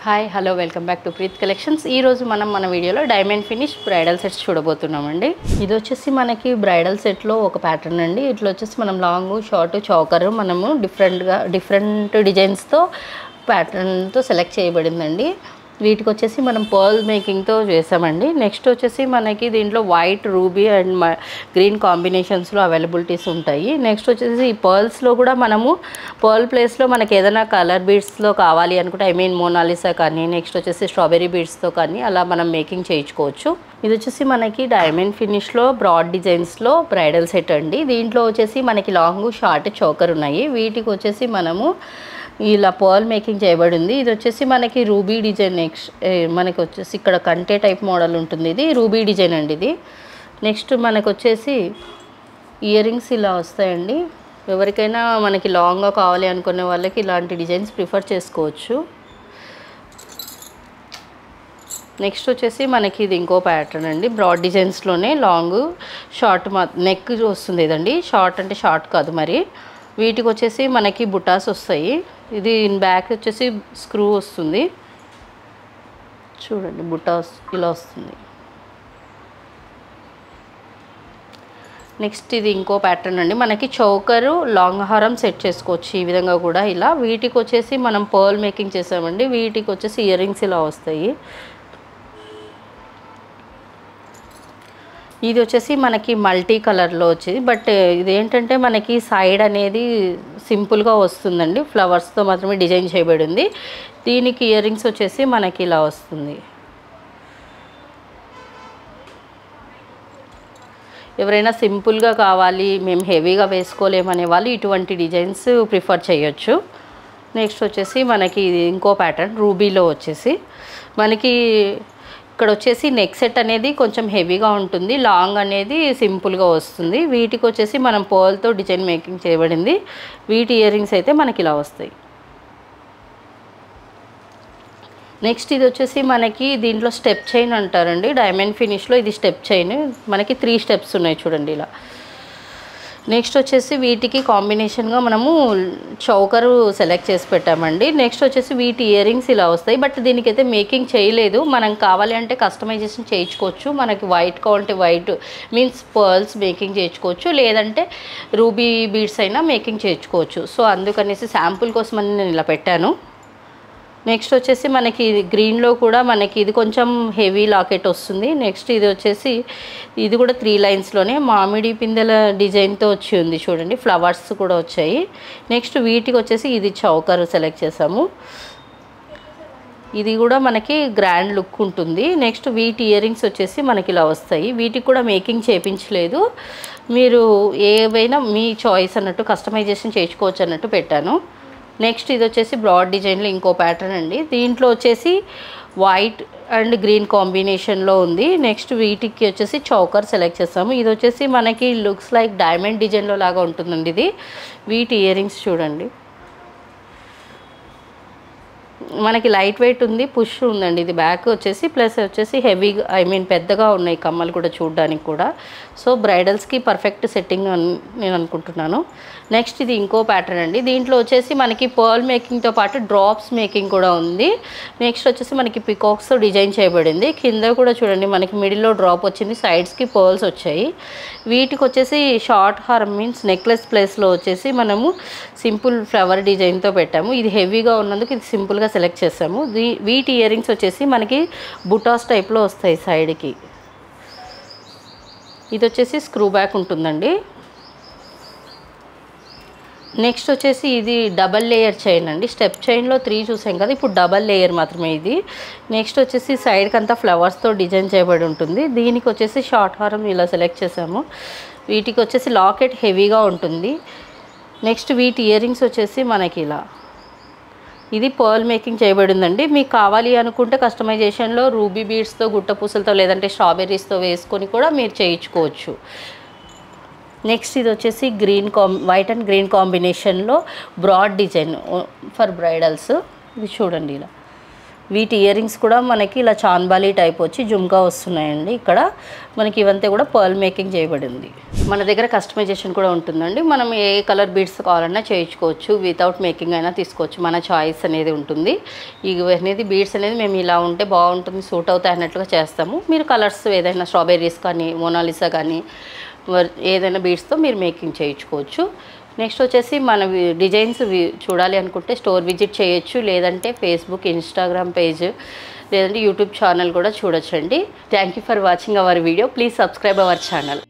Hi hello welcome back to Preet collections. ఈరోజు మన వీడియోలో డైమండ్ ఫినిష్ బ్రైడల్ సెట్స్ చూడబోతున్నామండి. ఇది వచ్చేసి మనకి బ్రైడల్ సెట్లో ఒక ప్యాటర్న్ అండి. ఇట్లా వచ్చేసి మనం లాంగ్ షార్ట్ చౌకర్ మనము డిఫరెంట్ డిజైన్స్తో ప్యాటర్న్తో సెలెక్ట్ చేయబడిందండి. వీటికి వచ్చేసి మనం పర్ల్ మేకింగ్తో చేసామండి. నెక్స్ట్ వచ్చేసి మనకి దీంట్లో వైట్ రూబీ అండ్ గ్రీన్ కాంబినేషన్స్లో అవైలబిలిటీస్ ఉంటాయి. నెక్స్ట్ వచ్చేసి ఈ పర్ల్స్లో కూడా మనము పర్ల్ ప్లేస్లో మనకి ఏదైనా కలర్ బీడ్స్లో కావాలి అనుకుంటే మోనాలిసా కానీ నెక్స్ట్ వచ్చేసి స్ట్రాబెరీ బీడ్స్తో కానీ అలా మనం మేకింగ్ చేయించుకోవచ్చు. ఇది వచ్చేసి మనకి డైమండ్ ఫినిష్లో బ్రాడ్ డిజైన్స్లో బ్రైడల్ సెట్ అండి. దీంట్లో వచ్చేసి మనకి లాంగ్ షార్ట్ చౌకర్ ఉన్నాయి. వీటికి వచ్చేసి మనము ఇలా పర్ల్ మేకింగ్ చేయబడింది. ఇది వచ్చేసి మనకి రూబీ డిజైన్. నెక్స్ట్ మనకి వచ్చేసి ఇక్కడ కంటే టైప్ మోడల్ ఉంటుంది. ఇది రూబీ డిజైన్ అండి. ఇది నెక్స్ట్ మనకు వచ్చేసి ఇయర్ రింగ్స్ ఇలా వస్తాయండి. ఎవరికైనా మనకి లాంగ్గా కావాలి అనుకునే వాళ్ళకి ఇలాంటి డిజైన్స్ ప్రిఫర్ చేసుకోవచ్చు. నెక్స్ట్ వచ్చేసి మనకి ఇది ఇంకో ప్యాటర్న్ అండి. బ్రాడ్ డిజైన్స్లోనే లాంగ్ షార్ట్ నెక్ వస్తుంది. ఇదండి షార్ట్ అంటే షార్ట్ కాదు మరి. వీటికి వచ్చేసి మనకి బుటాస్ వస్తాయి. ఇది బ్యాక్ వచ్చేసి స్క్రూ వస్తుంది. చూడండి బుటాస్ ఇలా వస్తుంది. నెక్స్ట్ ఇది ఇంకో ప్యాటర్న్ అండి. మనకి చౌకరు లాంగ్ హారం సెట్ చేసుకోవచ్చు ఈ విధంగా కూడా ఇలా. వీటికి వచ్చేసి మనం పర్ల్ మేకింగ్ చేసామండి. వీటికి వచ్చేసి ఇయర్ రింగ్స్ ఇలా వస్తాయి. ఇది వచ్చేసి మనకి మల్టీ కలర్లో వచ్చింది. బట్ ఇదేంటంటే మనకి సైడ్ అనేది సింపుల్గా వస్తుందండి. ఫ్లవర్స్తో మాత్రమే డిజైన్ చేయబడింది. దీనికి ఇయర్ రింగ్స్ వచ్చేసి మనకి ఇలా వస్తుంది. ఎవరైనా సింపుల్గా కావాలి మేము హెవీగా వేసుకోలేమనే వాళ్ళు ఇటువంటి డిజైన్స్ ప్రిఫర్ చేయొచ్చు. నెక్స్ట్ వచ్చేసి మనకి ఇది ఇంకో ప్యాటర్న్ రూబీలో వచ్చేసి మనకి ఇక్కడ వచ్చేసి నెక్ సెట్ అనేది కొంచెం హెవీగా ఉంటుంది. లాంగ్ అనేది సింపుల్గా వస్తుంది. వీటికి వచ్చేసి మనం పర్ల్తో డిజైన్ మేకింగ్ చేయబడింది. వీటి ఇయర్ రింగ్స్ అయితే మనకి ఇలా వస్తాయి. నెక్స్ట్ ఇది వచ్చేసి మనకి దీంట్లో స్టెప్ చైన్ అంటారండి. డైమండ్ ఫినిష్లో ఇది స్టెప్ చైన్. మనకి 3 స్టెప్స్ ఉన్నాయి చూడండి ఇలా. నెక్స్ట్ వచ్చేసి వీటికి కాంబినేషన్గా మనము చౌకరు సెలెక్ట్ చేసి పెట్టామండి. నెక్స్ట్ వచ్చేసి వీటి ఇయర్ రింగ్స్ ఇలా వస్తాయి. బట్ దీనికైతే మేకింగ్ చేయలేదు. మనం కావాలి అంటే కస్టమైజేషన్ చేయించుకోవచ్చు. మనకి వైట్ కావాలంటే వైట్ మీన్స్ పర్ల్స్ మేకింగ్ చేయించుకోవచ్చు. లేదంటే రూబీ బీడ్స్ అయినా మేకింగ్ చేయించుకోవచ్చు. సో అందుకనేసి శాంపుల్ కోసం అని నేను ఇలా పెట్టాను. నెక్స్ట్ వచ్చేసి మనకి గ్రీన్లో కూడా మనకి ఇది కొంచెం హెవీ లాకెట్ వస్తుంది. నెక్స్ట్ ఇది వచ్చేసి ఇది కూడా 3 లైన్స్లోనే మామిడి పిందెల డిజైన్తో వచ్చి ఉంది చూడండి. ఫ్లవర్స్ కూడా వచ్చాయి. నెక్స్ట్ వీటికి వచ్చేసి ఇది చౌకర్ సెలెక్ట్ చేసాము. ఇది కూడా మనకి గ్రాండ్ లుక్ ఉంటుంది. నెక్స్ట్ వీటి ఇయర్ రింగ్స్ వచ్చేసి మనకి ఇలా వస్తాయి. వీటికి కూడా మేకింగ్ చేయించలేదు. మీరు ఏవైనా మీ చాయిస్ అన్నట్టు కస్టమైజేషన్ చేయించుకోవచ్చు అన్నట్టు పెట్టాను. నెక్స్ట్ ఇది వచ్చేసి బ్రాడ్ డిజైన్లో ఇంకో ప్యాటర్న్ అండి. దీంట్లో వచ్చేసి వైట్ అండ్ గ్రీన్ కాంబినేషన్లో ఉంది. నెక్స్ట్ వీటికి వచ్చేసి చౌకర్ సెలెక్ట్ చేస్తాము. ఇది వచ్చేసి మనకి లుక్స్ లైక్ డైమండ్ డిజైన్లో లాగా ఉంటుందండి ఇది. వీటి ఇయర్ రింగ్స్ చూడండి మనకి లైట్ వెయిట్ ఉంది, పుష్ ఉందండి. ఇది బ్యాక్ వచ్చేసి ప్లస్ వచ్చేసి హెవీగా పెద్దగా ఉన్నాయి కమ్మలు కూడా చూడడానికి కూడా. సో బ్రైడల్స్కి పర్ఫెక్ట్ సెట్టింగ్ అని నేను అనుకుంటున్నాను. నెక్స్ట్ ఇది ఇంకో ప్యాటర్న్ అండి. దీంట్లో వచ్చేసి మనకి పర్ల్ మేకింగ్తో పాటు డ్రాప్స్ మేకింగ్ కూడా ఉంది. నెక్స్ట్ వచ్చేసి మనకి పికాక్స్తో డిజైన్ చేయబడింది. కింద కూడా చూడండి మనకి మిడిల్లో డ్రాప్ వచ్చింది, సైడ్స్కి పర్ల్స్ వచ్చాయి. వీటికి వచ్చేసి షార్ట్ హారం మీన్స్ నెక్లెస్ ప్లేస్లో వచ్చేసి మనము సింపుల్ ఫ్లవర్ డిజైన్తో పెట్టాము. ఇది హెవీగా ఉన్నందుకు ఇది సింపుల్గా సెలెక్ట్ చేసాము. వీటి ఇయర్ రింగ్స్ వచ్చేసి మనకి బుటాస్ టైప్లో వస్తాయి సైడ్కి. ఇది వచ్చేసి స్క్రూ బ్యాక్ ఉంటుందండి. నెక్స్ట్ వచ్చేసి ఇది డబల్ లేయర్ చైన్ అండి. స్టెప్ చైన్లో 3 చూసాం కదా, ఇప్పుడు డబల్ లేయర్ మాత్రమే ఇది. నెక్స్ట్ వచ్చేసి సైడ్కి అంతా ఫ్లవర్స్తో డిజైన్ చేయబడి ఉంటుంది. దీనికి వచ్చేసి షార్ట్ హారం ఇలా సెలెక్ట్ చేసాము. వీటికి వచ్చేసి లాకెట్ హెవీగా ఉంటుంది. నెక్స్ట్ వీటి ఇయర్ రింగ్స్ వచ్చేసి మనకి ఇలా. ఇది పర్ల్ మేకింగ్ చేయబడిందండి. మీకు కావాలి అనుకుంటే కస్టమైజేషన్లో రూబీ బీడ్స్తో గుట్టపూసలతో లేదంటే స్ట్రాబెర్రీస్తో వేసుకొని కూడా మీరు చేయించుకోవచ్చు. నెక్స్ట్ ఇది వచ్చేసి వైట్ అండ్ గ్రీన్ కాంబినేషన్లో బ్రాడ్ డిజైన్ ఫర్ బ్రైడల్స్. ఇది చూడండి ఇలా వీటి ఇయర్ రింగ్స్ కూడా మనకి ఇలా చాన్బాలి టైప్ వచ్చి జుమ్కా వస్తున్నాయండి. ఇక్కడ మనకి ఇవంతా కూడా పర్ల్ మేకింగ్ చేయబడింది. మన దగ్గర కస్టమైజేషన్ కూడా ఉంటుందండి. మనం ఏ కలర్ బీడ్స్ కావాలన్నా చేయించుకోవచ్చు, వితౌట్ మేకింగ్ అయినా తీసుకోవచ్చు, మన చాయిస్ అనేది ఉంటుంది. ఇవి బీడ్స్ అనేది మేము ఇలా ఉంటే బాగుంటుంది, సూట్ అవుతాయి అన్నట్లుగా చేస్తాము. మీరు కలర్స్ ఏదైనా స్ట్రాబెర్రీస్ కానీ మోనాలిసా కానీ ఏదైనా బీడ్స్తో మీరు మేకింగ్ చేయించుకోవచ్చు. నెక్స్ట్ వచ్చేసి మన డిజైన్స్ చూడాలి అనుకుంటే స్టోర్ విజిట్ చేయొచ్చు, లేదంటే ఫేస్బుక్, ఇన్స్టాగ్రామ్ పేజ్, లేదంటే యూట్యూబ్ ఛానల్ కూడా చూడొచ్చండి. Thank you for watching our video. Please subscribe our channel.